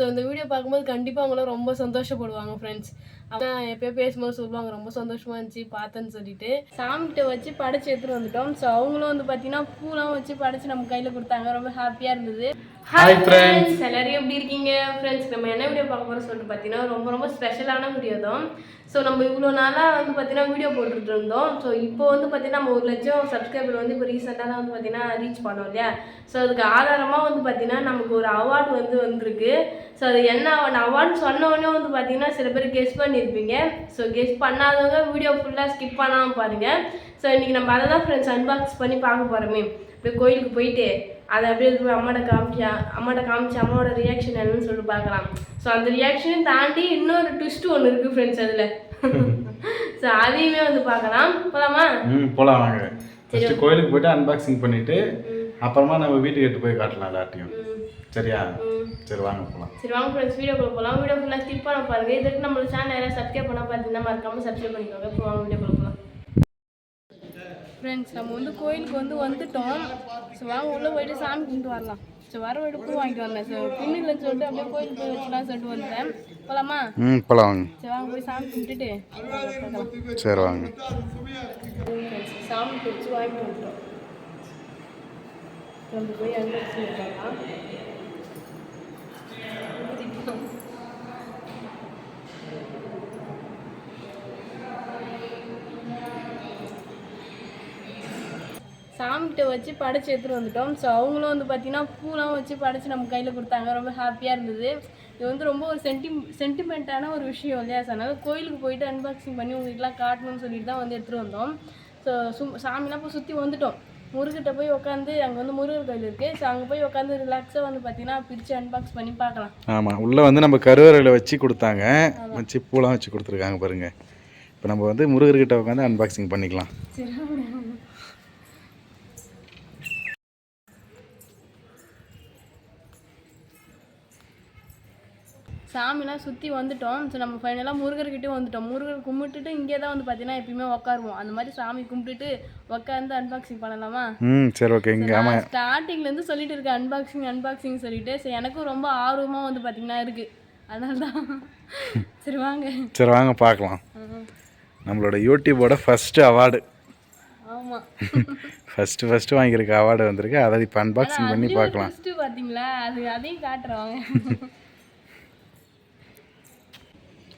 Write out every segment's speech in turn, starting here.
So இந்த video பார்க்கும்போது கண்டிப்பாக அவங்களாம் ரொம்ப சந்தோஷப்படுவாங்க ஃப்ரெண்ட்ஸ். அதான் எப்போயோ பேசும்போது சொல்லுவாங்க ரொம்ப சந்தோஷமாக இருந்துச்சு பார்த்தேன்னு சொல்லிட்டு. சாமிகிட்ட வச்சு படைச்சி எடுத்துகிட்டு வந்துட்டோம். ஸோ அவங்களும் வந்து பார்த்தீங்கன்னா பூலாம் வச்சு படைச்சி நம்ம கையில் கொடுத்தாங்க. ரொம்ப ஹாப்பியாக இருந்தது. ஹாய் ஃப்ரெண்ட்ஸ், எல்லாரும் எப்படி இருக்கீங்க ஃப்ரெண்ட்ஸ்? நம்ம என்ன வீடியோ பார்க்க போகிறோம் சொல்லிட்டு பார்த்தீங்கன்னா ரொம்ப ஸ்பெஷலான வீடியோ தான். ஸோ நம்ம இவ்வளோ நாளாக வந்து பார்த்தீங்கன்னா வீடியோ போட்டுட்டு இருந்தோம். ஸோ இப்போ வந்து பார்த்தீங்கன்னா நம்ம 1 லட்சம் சப்ஸ்கிரைபர் வந்து இப்போ ரீசெண்டாக தான் வந்து பார்த்தீங்கன்னா ரீச் பண்ணோம் இல்லையா. ஸோ அதுக்கு ஆதாரமாக வந்து பார்த்தீங்கன்னா நமக்கு ஒரு அவார்டு வந்திருக்கு. ஸோ அது என்ன அவார்டு சொன்னோடனே வந்து பார்த்தீங்கன்னா சில பேர் கெஸ் பண்ணியிருப்பீங்க. ஸோ கெஸ் பண்ணாதவங்க வீடியோ ஃபுல்லாக ஸ்கிப் பண்ணாமல் பாருங்கள். ஸோ இன்றைக்கி நம்ம அதை தான் ஃப்ரெண்ட்ஸ் அன்பாக்ஸ் பண்ணி பார்க்க போகிறோமே. இப்போ கோயிலுக்கு போயிட்டு அதை அப்படியே போய் அம்மாட்ட காமிச்சு அம்மாவோட ரியாக்ஷன் என்னன்னு சொல்லிட்டு பார்க்கலாம். ஸோ அந்த ரியாக்ஷனையும் தாண்டி இன்னொரு ட்விஸ்ட்டு ஒன்று இருக்குது ஃப்ரெண்ட்ஸ் அதில். ஸோ அதையுமே வந்து பார்க்கலாம். போகலாமா? போகலாம் வாங்க. ஃபஸ்ட்டு கோயிலுக்கு போய்ட்டு அன்பாக்சிங் பண்ணிவிட்டு அப்புறமா நம்ம வீட்டுக்கு எடுத்து போய் காட்டலாம் எல்லாத்தையும். சரியா? சரி வாங்க போகலாம். சரி வாங்க ஃப்ரெண்ட்ஸ், வீடியோக்குள்ள போகலாம். வீடியோ ஃபுல்லாக ஸ்கிப் பண்ண பாருங்கள். இதுக்கு நம்ம சேனல் யாராவது சப்ஸ்கிரைப் பண்ணால் பார்த்தீங்கன்னா மறக்காமல் சப்ஸ்கிரைப் பண்ணிக்கோங்க. இப்போ வாங்க வீடியோக்குள்ள போகலாம். ஃப்ரெண்ட்ஸ், நம்ம வந்து கோயிலுக்கு வந்துட்டோம். ஸோ வாங்க உள்ளே போயிட்டு சாமி கும்பிட்டு வரலாம். ஸோ வர பூ வாங்கிட்டு வந்தேன். ஸோ பின்னில்னு சொல்லிட்டு அப்படியே கோயிலுக்கு போய் வச்சுலாம் சொல்லிட்டு வந்துட்டேன். போகலாமா? போகலாம் வாங்க. சரி வாங்க போய் சாமி கும்பிட்டுட்டு சரி வாங்க. சாமி குடிச்சு வாங்கிட்டு வந்துட்டோம். நம்ம போய் அன்பாக்சிங் பண்ணலாம். சாமிகிட்ட வச்சு படைச்சி எடுத்துகிட்டு வந்துட்டோம். ஸோ அவங்களும் வந்து பார்த்தீங்கன்னா பூலாம் வச்சு படைச்சி நம்ம கையில் கொடுத்தாங்க. ரொம்ப ஹாப்பியாக இருந்தது. இது வந்து ரொம்ப ஒரு சென்டிமெண்ட்டான ஒரு விஷயம் இல்லையா. ஸோ அதனால் கோயிலுக்கு போயிட்டு அன்பாக்சிங் பண்ணி உங்களுக்குலாம் காட்டணும்னு சொல்லிட்டு தான் வந்து எடுத்துகிட்டு வந்தோம். ஸோ சாமிலாம் போய் சுற்றி வந்துட்டோம். முருகிட்ட போய் உட்காந்து, அங்கே வந்து முருகர் கோயில் இருக்குது. ஸோ அங்கே போய் உட்காந்து ரிலாக்ஸாக வந்து பார்த்தீங்கன்னா பிரித்து அன்பாக்ஸ் பண்ணி பார்க்கலாம். ஆமாம், உள்ளே வந்து நம்ம கருவறையில் வச்சு கொடுத்தாங்க. வச்சு பூலாம் வச்சு கொடுத்துருக்காங்க பாருங்கள். இப்போ நம்ம வந்து முருகர்கிட்ட உட்காந்து அன்பாக்சிங் பண்ணிக்கலாம். சரி சாமிலாம் சுற்றி வந்துட்டோம். ஸோ நம்ம ஃபைனலாக முருகர்கிட்டே வந்துட்டோம். முருகர் கும்பிட்டுட்டு இங்கே தான் வந்து பார்த்தீங்கன்னா எப்பயுமே உட்காருவோம். அந்த மாதிரி சாமி கும்பிட்டுட்டு உட்காந்து அன்பாக்சிங் பண்ணலாமா? சரி ஓகே. இங்கே ஆமாம், ஸ்டார்டிங்லேருந்து சொல்லிட்டு இருக்கேன் அன்பாக்சிங் சொல்லிட்டு. ஸோ எனக்கும் ரொம்ப ஆர்வமாக வந்து பார்த்தீங்கன்னா இருக்குது. அதனால தான் சரி வாங்க பார்க்கலாம். நம்மளோட யூடியூபோட ஃபஸ்ட்டு அவார்டு. ஆமாம், ஃபஸ்ட்டு வாங்கியிருக்க அவார்டு வந்திருக்கு. அதை இப்போ அன்பாக்சிங் பண்ணி பார்க்கலாம். ஃபஸ்ட்டு பார்த்தீங்களா? அதையும் காட்டுறவாங்க.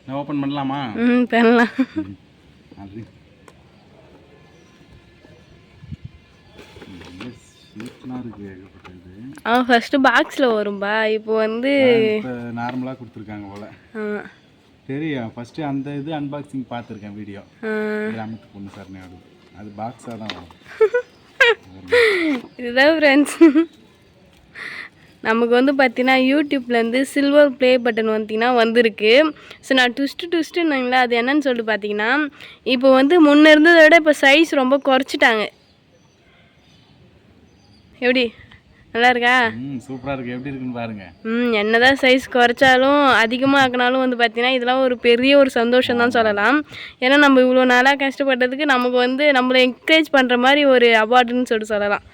நான் ஓப்பன் பண்ணலாமா? பண்ணலாம். ஃபர்ஸ்ட் பாக்ஸில் வரும்பா. இப்போ வந்து நார்மலாக கொடுத்துருக்காங்க போல. தெரியும், ஃபஸ்ட்டு அந்த இது அன்பாக்சிங் பார்த்துருக்கேன் வீடியோ. கிராமத்து பொண்ணு சரணையோட அது பாக்ஸாக தான் வரும். இதுதான் ஃப்ரெண்ட்ஸ், நமக்கு வந்து பார்த்தீங்கன்னா யூடியூப்லேருந்து சில்வர் ப்ளே பட்டன் வந்திருக்கு. ஸோ நான் ட்விஸ்ட்டுங்களா அது என்னன்னு சொல்லிட்டு பார்த்தீங்கன்னா, இப்போ வந்து முன்னே இருந்ததை விட இப்போ சைஸ் ரொம்ப குறைச்சிட்டாங்க. எப்படி நல்லா இருக்கா? சூப்பராக இருக்குது. எப்படி இருக்குன்னு பாருங்க. என்னதான் சைஸ் குறைச்சாலும் அதிகமாக ஆக்கினாலும் வந்து பார்த்தீங்கன்னா இதெல்லாம் ஒரு பெரிய ஒரு சந்தோஷம் தான் சொல்லலாம். ஏன்னா நம்ம இவ்வளோ நாளாக கஷ்டப்பட்டதுக்கு நமக்கு வந்து நம்மளை என்கரேஜ் பண்ணுற மாதிரி ஒரு அவார்டுன்னு சொல்லிட்டு சொல்லலாம்.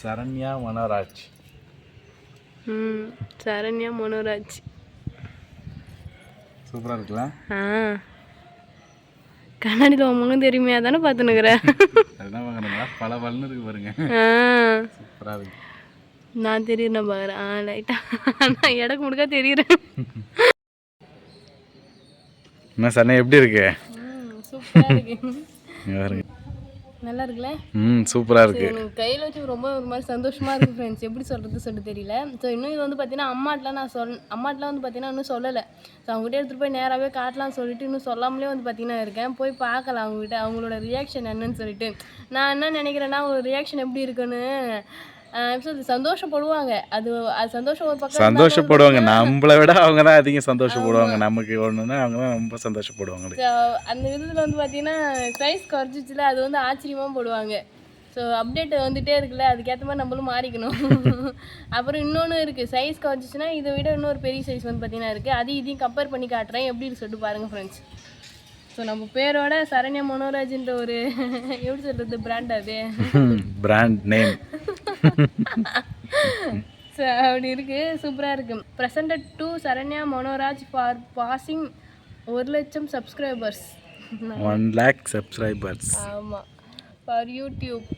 சரண்யா மனோராஜ். சரண்யா மனோராஜ் சூப்பராக இருக்குல்ல? கண்ணாடியில் உங்களும் தெரியுமே, அதானே பார்த்துனுக்குறேன். பல பலன்னு இருக்கு பாருங்க. சூப்பராக இருக்கு. நான் தெரியுறேன் பார்க்குறேன். லைட்டாக நான் இடக்கு முடுக்கா தெரியுறேன். என்ன சரணா எப்படி இருக்கு? சூப்பராக இருக்கு. நல்லா இருக்குல்ல? சூப்பராக இருக்குது. எனக்கு கையில் வச்சு ரொம்ப ஒரு மாதிரி சந்தோஷமாக இருக்குது ஃப்ரெண்ட்ஸ். எப்படி சொல்லிட்டு தெரியல. ஸோ இன்னும் இது வந்து பார்த்தீங்கன்னா அம்மாட்டெலாம் வந்து பார்த்தீங்கன்னா இன்னும் சொல்லலை. ஸோ அவங்ககிட்ட எடுத்துகிட்டு போய் நேராகவே காட்டலாம்னு சொல்லிட்டு இன்னும் சொல்லாமலே வந்து பார்த்தீங்கன்னா இருக்கேன். போய் பார்க்கலாம் அவங்ககிட்ட அவங்களோட ரியாக்ஷன் என்னன்னு சொல்லிட்டு. நான் என்ன நினைக்கிறேன்னா ஒரு ரியாக்ஷன் எப்படி இருக்குன்னு சந்தோஷப்படுவாங்க. அது சந்தோஷம் ஒரு பக்கம் சந்தோஷப்படுவாங்க. நம்மளை விட அவங்க தான் அதிகம் சந்தோஷப்படுவாங்க. நமக்கு ஒன்றுனா அவங்க தான் ரொம்ப சந்தோஷப்படுவாங்க. அந்த விதத்தில் வந்து பார்த்தீங்கன்னா சைஸ் குறைச்சிச்சுல அது வந்து ஆச்சரியமாக போடுவாங்க. ஸோ அப்டேட் வந்துகிட்டே இருக்குல்ல, அதுக்கேற்ற மாதிரி நம்மளும் மாறிக்கணும். அப்புறம் இன்னொன்று இருக்குது, சைஸ் குறைச்சிச்சுன்னா இதை விட இன்னொரு பெரிய சைஸ் வந்து பார்த்தீங்கன்னா இருக்குது. இதையும் கம்பேர் பண்ணி காட்டுறேன் எப்படின்னு சொல்லிட்டு பாருங்கள் ஃப்ரெண்ட்ஸ். ஸோ நம்ம பேரோட சரண்யா மனோராஜ்ன்ற ஒரு எப்படி சொல்கிறது பிராண்ட், அது பிராண்ட் நேம். அப்படி இருக்குது, சூப்பராக இருக்குது. Presented to Saranya Manoraj for passing 1,00,000 subscribers. 1,00,000 subscribers. ஆமாம், ஃபார் யூடியூப்.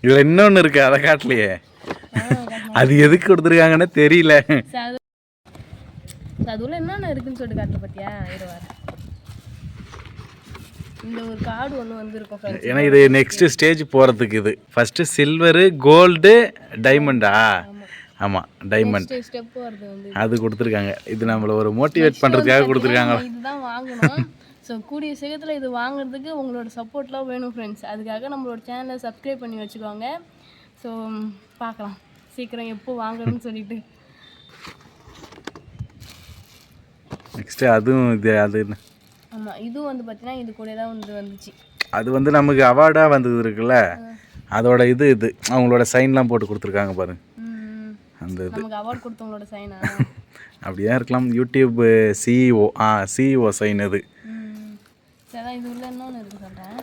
இதில் இன்னொன்று இருக்குது, அதை காட்டலையே. அது எதுக்கு கொடுத்துருக்காங்கன்னு தெரியல. அதுல என்னென்ன இருக்குன்னு சொல்லிட்டு காட்டுற பார்த்தியா? இருவார் இந்த ஒரு கார்டு ஒன்று வந்துருக்கும் ஃப்ரெண்ட்ஸ். ஏன்னா இது நெக்ஸ்ட் ஸ்டேஜ் போகிறதுக்கு இது ஃபஸ்ட்டு சில்வரு, கோல்டு, டைமண்டா? ஆமாம், டைமண்ட் ஸ்டெப் வருது வந்து அது கொடுத்துருக்காங்க. இது நம்மளை ஒரு மோட்டிவேட் பண்ணுறதுக்காக கொடுத்துருக்காங்க. இதுதான் வாங்கணும். ஸோ கூடிய சீக்கிரத்தில் இது வாங்குறதுக்கு உங்களோட சப்போர்ட்லாம் வேணும் ஃப்ரெண்ட்ஸ். அதுக்காக நம்மளோட சேனலை சப்ஸ்கிரைப் பண்ணி வச்சுக்கோங்க. ஸோ பார்க்கலாம் சீக்கிரம் எப்போ வாங்கணும்னு சொல்லிட்டு. நெக்ஸ்ட்டு அதுவும் இது அது ஆமாம், இதுவும் வந்து பார்த்தீங்கன்னா இது கூட தான் வந்துச்சு. அது வந்து நமக்கு அவார்டாக வந்தது இருக்குல்ல, அதோட இது அவங்களோட சைன்லாம் போட்டு கொடுத்துருக்காங்க பாரு. அந்த இது நமக்கு அவார்ட் கொடுத்தவங்களோட சைனா அப்படியே இருக்கலாம். யூடியூப் சிஇஓ சைன் அது. சரி, இது உள்ள இன்னொன்று இருக்குது சொல்கிறேன்.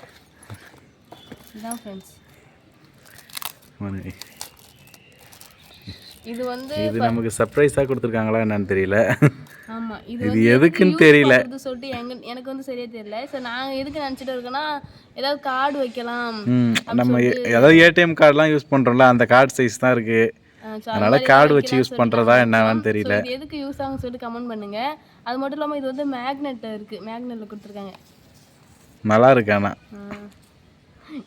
இதுதான் ஃப்ரெண்ட்ஸ். இது வந்து இது நமக்கு சர்ப்ரைஸாக கொடுத்துருக்காங்களா என்னன்னு தெரியல. ஆமாம், இது எதுக்குன்னு தெரியல சொல்லிட்டு எனக்கு வந்து சரியா தெரியல. ஸோ நாங்கள் எதுக்கு நினச்சிட்டு இருக்கோன்னா ஏதாவது கார்டு வைக்கலாம். நம்ம ஏதாவது ஏடிஎம் கார்டெலாம் யூஸ் பண்ணுறோம்ல, அந்த கார்டு சைஸ் தான் இருக்குது. அதனால கார்டு வச்சு யூஸ் பண்ணுறதா என்னன்னு தெரியல. எதுக்கு யூஸ் ஆகும் சொல்லிட்டு கமெண்ட் பண்ணுங்க. அது மட்டும் இல்லாமல் இது வந்து மேக்னெட் இருக்குது, மேக்னெட்டில் கொடுத்துருக்காங்க. நல்லா இருக்கு. ஆனால்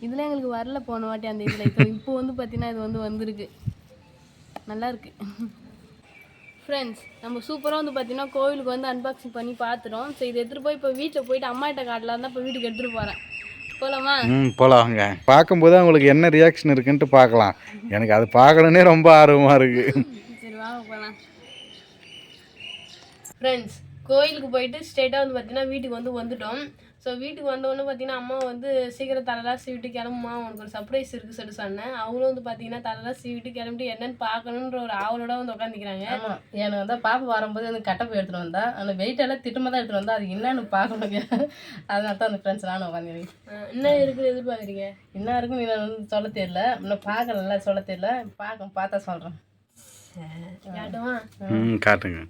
இதில் எங்களுக்கு வரல போன வாட்டி அந்த இதில். இப்போ வந்து பார்த்தீங்கன்னா இது வந்து வந்திருக்கு, நல்லா இருக்கு ஃப்ரெண்ட்ஸ். நம்ம சூப்பராக வந்து பார்த்தீங்கன்னா கோவிலுக்கு வந்து அன்பாக்சிங் பண்ணி பார்த்துட்டோம். ஸோ இதை எடுத்துகிட்டு போய் இப்போ வீட்டில் போயிட்டு அம்மாட்ட காட்டலாம் தான் இப்போ வீட்டுக்கு எடுத்துகிட்டு போகிறேன். போகலாமா? போகலாம். வாங்க. பார்க்கும்போது அவங்களுக்கு என்ன ரியாக்ஷன் இருக்குன்ட்டு பார்க்கலாம். எனக்கு அது பார்க்கணுன்னே ரொம்ப ஆர்வமாக இருக்குது. சரி வாங்க போகலாம் ஃப்ரெண்ட்ஸ். கோயிலுக்கு போயிட்டு ஸ்ட்ரெயிட்டாக வந்து பார்த்தீங்கன்னா வீட்டுக்கு வந்துட்டோம். ஸோ வீட்டுக்கு வந்தோடனே பார்த்தீங்கன்னா அம்மா வந்து சீக்கிரம் தலைலாம் சீவிட்டு கிளம்புமா, உனக்கு ஒரு சர்ப்ரைஸ் இருக்குது சொல்லிட்டு சொன்னேன். அவங்களும் வந்து பார்த்தீங்கன்னா தலைலாம் சீவிட்டு கிளம்பிட்டு என்னென்னு பார்க்கணுன்ற ஒரு ஆவலோட வந்து உட்காந்துக்கிறாங்க. ஆமாம், எனக்கு வந்து பாப்பா வரும்போது வந்து கட்டப்பை எடுத்துகிட்டு வந்தா, அந்த வெயிட்டெல்லாம் திட்டமாக தான் எடுத்துகிட்டு வந்தா. அது என்னன்னு பார்க்கணும். அதனால தான் அந்த ஃப்ரெண்ட்ஸ் நானும் உட்காந்துக்கிறேன். என்ன இருக்குது எதிர்பார்க்குறீங்க? என்ன இருக்குன்னு நான் வந்து சொல்ல தெரியல, இன்னும் பார்க்கல, சொல்ல தெரியல. பார்த்தா சொல்கிறேன். காட்டுவா? காட்டுங்க.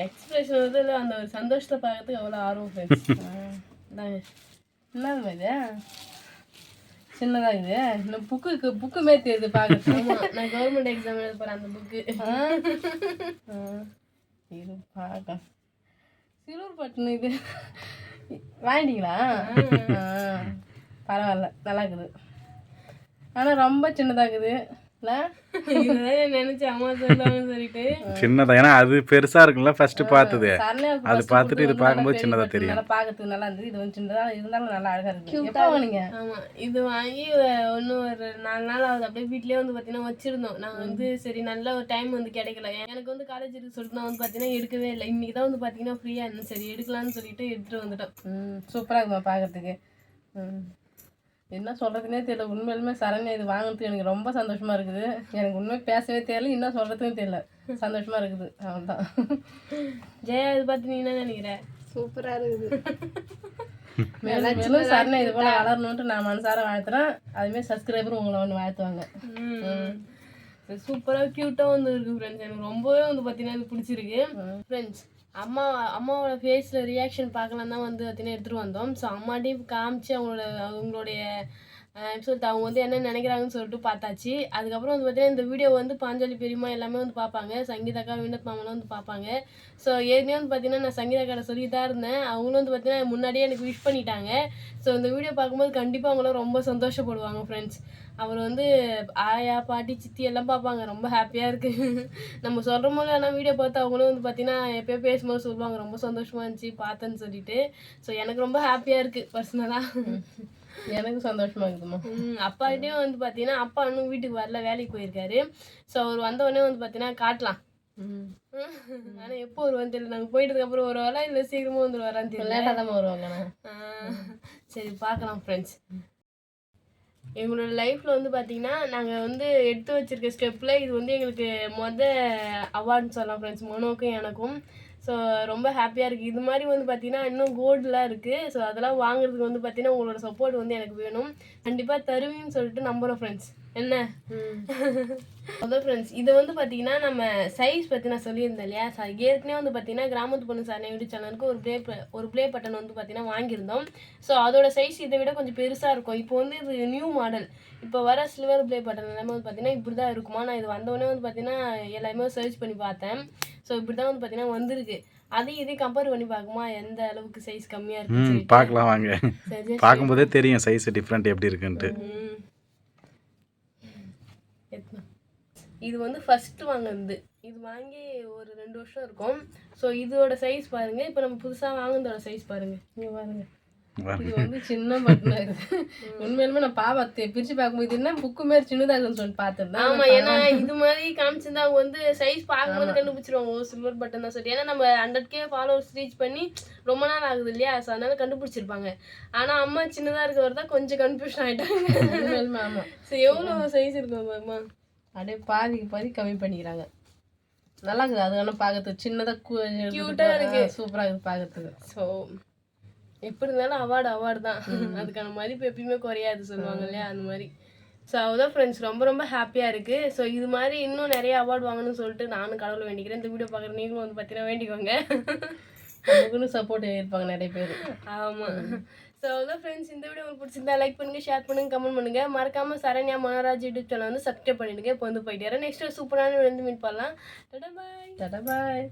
எக்ஸ்பிரஷன் வந்து அந்த ஒரு சந்தோஷத்தை பார்க்கறதுக்கு அவ்வளோ ஆர்வம் ஃப்ரெண்ட்ஸ். என்னது இது சின்னதாக இது? இன்னும் புக்கு மாரி தெரியுது பார்க்கறது. நான் கவர்மெண்ட் எக்ஸாம் எழுத போகிறேன் அந்த புக்கு. இது பார்க்க சில்வர் பட்டன். இது வாங்கிட்டீங்களா? பரவாயில்ல, நல்லா இருக்குது. ஆனால் ரொம்ப சின்னதாகுது இல்லை? நினைச்சேன் அம்மா சொல்லுவாங்கன்னு சொல்லிட்டு. சின்னதா, ஏன்னா அது பெருசா இருக்குல்ல ஃபர்ஸ்ட் பார்த்தது. அது பார்த்துட்டு இது பார்க்கும்போது சின்னதா தெரியும். நல்லா பார்க்கறதுக்கு நல்லா இருந்தது. இது வந்து சின்னதா இருந்தாலும் நல்லா அழகா இருக்கு. எப்போ வாங்குனீங்க? ஆமா, இது வாங்கி இன்னும் ஒரு 4 நாள் ஆகுது. அப்படியே வீட்லயே வந்து பார்த்தீங்கன்னா வச்சிருந்தோம். நான் வந்து சரி நல்ல ஒரு டைம் வந்து கிடைக்கல. எனக்கு வந்து காலேஜ் இருக்கு சொல்லிட்டு நான் வந்து பார்த்தீங்கன்னா எடுக்கவே இல்லை. இன்னைக்கு தான் வந்து பார்த்தீங்கன்னா ஃப்ரீயாக இருந்தேன். சரி எடுக்கலாம்னு சொல்லிட்டு எடுத்துட்டு வந்துட்டோம். சூப்பராக இருக்குமா பார்க்கறதுக்கு. என்ன சொல்கிறதுனே தெரியல. உண்மையிலுமே சரண்யா இது வாங்கினதுக்கு எனக்கு ரொம்ப சந்தோஷமாக இருக்குது. எனக்கு உண்மையாக பேசவே தெரியல, இன்னும் சொல்கிறதுக்கும் தெரியல. சந்தோஷமாக இருக்குது, அவ்வளோதான். ஜெயா இது பார்த்து நீ என்ன நினைக்கிற? சூப்பராக இருக்குது. மேலும் சரண்யா இது போல் வளரணுன்ட்டு நான் மனசார வாழ்த்துறேன். அதுமாரி சப்ஸ்கிரைபரும் உங்களை ஒன்று வாழ்த்துவாங்க. சூப்பராக க்யூட்டாக வந்து இருக்குது ஃப்ரெண்ட்ஸ். எனக்கு ரொம்பவே வந்து பார்த்தீங்கன்னா இது பிடிச்சிருக்கு ஃப்ரெண்ட்ஸ். அம்மாவோட ஃபேஸில் ரியாக்ஷன் பார்க்கலாம் தான் வந்து பார்த்தீங்கன்னா எடுத்துகிட்டு வந்தோம். ஸோ அம்மாட்டையும் காமிச்சு அவங்களுடைய சொல்லிட்டு அவங்க வந்து என்ன நினைக்கிறாங்கன்னு சொல்லிட்டு பார்த்தாச்சு. அதுக்கப்புறம் வந்து பார்த்தீங்கன்னா இந்த வீடியோ வந்து பாஞ்சாலி பெரியம்மா எல்லாமே வந்து பார்ப்பாங்க. சங்கீதாக்கா, வினோத் மாமாலாம் வந்து பார்ப்பாங்க. ஸோ ஏற்கனவே வந்து பார்த்தீங்கன்னா நான் சங்கீதாக்காரை சொல்லி தான் இருந்தேன். அவங்களும் வந்து பார்த்தீங்கன்னா முன்னாடியே எனக்கு விஷ் பண்ணிட்டாங்க. ஸோ இந்த வீடியோ பார்க்கும்போது கண்டிப்பாக அவங்களாம் ரொம்ப சந்தோஷப்படுவாங்க ஃப்ரெண்ட்ஸ். அவர் வந்து ஆயா, பாட்டி, சித்தி எல்லாம் பார்ப்பாங்க. ரொம்ப ஹாப்பியாக இருக்குது. நம்ம சொல்கிற போது ஆனால் வீடியோ பார்த்து அவங்களும் வந்து பார்த்தீங்கன்னா எப்போயோ பேசும்போது சொல்லுவாங்க ரொம்ப சந்தோஷமாக இருந்துச்சு பார்த்தேன்னு சொல்லிட்டு. ஸோ எனக்கு ரொம்ப ஹாப்பியாக இருக்குது பர்சனலாக. எனக்கு சந்தோஷமா இருக்குதுமா. அப்பாகிட்டையும் வந்து பார்த்தீங்கன்னா அப்பா இன்னும் வீட்டுக்கு வரல, வேலைக்கு போயிருக்காரு. ஸோ அவர் வந்தவொடனே வந்து பார்த்தீங்கன்னா காட்டலாம். ஆனால் எப்போ வருவான்னு தெரியல. நாங்கள் போயிட்டதுக்கப்புறம் வருவாரா இல்லை சீக்கிரமாக வந்து வரான்னு தெரியல. லேட்டாக தான் வருவாங்கண்ணா. சரி பார்க்கலாம் ஃப்ரெண்ட்ஸ். எங்களோட லைஃப்பில் வந்து பார்த்திங்கன்னா நாங்கள் வந்து எடுத்து வச்சுருக்க ஸ்டெப்பில் இது வந்து எங்களுக்கு அவார்டுன்னு சொல்லலாம் ஃப்ரெண்ட்ஸ், மனோக்கும் எனக்கும். ஸோ ரொம்ப ஹாப்பியாக இருக்குது. இது மாதிரி வந்து பார்த்திங்கன்னா இன்னும் கோல்டுலாம் இருக்குது. ஸோ அதெல்லாம் வாங்குறதுக்கு வந்து பார்த்திங்கன்னா உங்களோட சப்போர்ட் வந்து எனக்கு வேணும். கண்டிப்பாக தருவீங்கன்னு சொல்லிட்டு நம்புகிறோம் ஃப்ரெண்ட்ஸ். என்ன அதான் ஃப்ரெண்ட்ஸ் இது வந்து பார்த்தீங்கன்னா நம்ம சைஸ் பற்றி நான் சொல்லியிருந்தேன் இல்லையா ஏற்கனவே வந்து பார்த்தீங்கன்னா கிராமத்து பொண்ணு சார் யூடியூப் சேனலுக்கு ஒரு ப்ளே பட்டன் வந்து பார்த்தீங்கன்னா வாங்கியிருந்தோம். ஸோ அதோட சைஸ் இதை விட கொஞ்சம் பெருசாக இருக்கும். இப்போ வந்து இது நியூ மாடல், இப்போ வர சில்வர் ப்ளே பட்டன் எல்லாமே வந்து பார்த்தீங்கன்னா இப்படி தான் இருக்குமா. நான் இது வந்தோடனே வந்து பார்த்தீங்கன்னா எல்லாமே சர்ச் பண்ணி பார்த்தேன். ஸோ இப்படி தான் வந்து பார்த்தீங்கன்னா வந்திருக்கு. அதையும் இதையும் கம்பேர் பண்ணி பார்க்குமா எந்த அளவுக்கு சைஸ் கம்மியாக இருக்கு. பார்க்கலாம் வாங்க, பார்க்கும்போதே தெரியும் சைஸ் டிஃப்ரெண்ட் எப்படி இருக்குன்ட்டு. இது வந்து ஃபர்ஸ்ட் வாங்கினது, இது வாங்கி ஒரு 2 வருஷம் இருக்கும். ஸோ இதோட சைஸ் பாருங்க, இப்போ நம்ம புதுசாக வாங்கினதோட சைஸ் பாருங்க, இங்கே பாருங்க. இது வந்து சின்ன பட்டனாக இருக்குது. உண்மையிலுமே நான் பிரித்து பார்க்கும்போது இது என்ன புக்கு மாரி சின்னதாக இருக்குன்னு சொல்லிட்டு பார்த்துருந்தேன். ஆமாம், ஏன்னா இது மாதிரி காமிச்சிருந்தா அவங்க வந்து சைஸ் பார்க்கும்போது கண்டுபிடிச்சிருவாங்க ஓ சில்வர் பட்டன் தான் சொல்லிட்டு. ஏன்னா நம்ம 100K ஃபாலோவர்ஸ் ரீச் பண்ணி ரொம்ப நாள் ஆகுது இல்லையா, ஸோ அதனால கண்டுபிடிச்சிருப்பாங்க. ஆனால் அம்மா சின்னதாக இருக்கிறவர் தான் கொஞ்சம் கன்ஃபியூஷன் ஆகிட்டாங்க. உண்மையிலுமே ஆமாம். ஸோ எவ்வளோ சைஸ் இருக்கும் அம்மா, அப்படியே பாதி கம்மி பண்ணிக்கிறாங்க. நல்லா இருக்குது அது. ஆனால் பார்க்கறதுக்கு சின்னதாக க்யூட்டாக இருக்கு, சூப்பராக இருக்குது பார்க்கறதுக்கு. ஸோ எப்படி இருந்தாலும் அவார்டு தான், அதுக்கான மதிப்பு எப்பயுமே குறையாது சொல்லுவாங்க இல்லையா, அந்த மாதிரி. ஸோ அதுதான் ஃப்ரெண்ட்ஸ் ரொம்ப ஹாப்பியாக இருக்குது. ஸோ இது மாதிரி இன்னும் நிறைய அவார்டு வாங்கணும்னு சொல்லிட்டு நானும் கடவுளை வேண்டிக்கிறேன். இந்த வீடியோ பார்க்குற நீங்களும் வந்து பார்த்தீங்கன்னா வேண்டிக்கோங்க. நமக்குன்னு சப்போர்ட் இருப்பாங்க நிறைய பேர். ஆமாம். ஸோ அதான் ஃப்ரெண்ட்ஸ், இந்த வீடியோ உங்களுக்கு பிடிச்சிருந்தா லைக் பண்ணுங்கள், ஷேர் பண்ணுங்கள், கமெண்ட் பண்ணுங்கள். மறக்காமல் சரண்யா மனோராஜ் யூடியூப் சேனல் வந்து சப்ஸ்கிரைப் பண்ணிடுங்க. இப்போ வந்து போயிட்டு நெக்ஸ்ட் சூப்பரான வந்து மீட் பண்ணலாம். டாடா பாய்.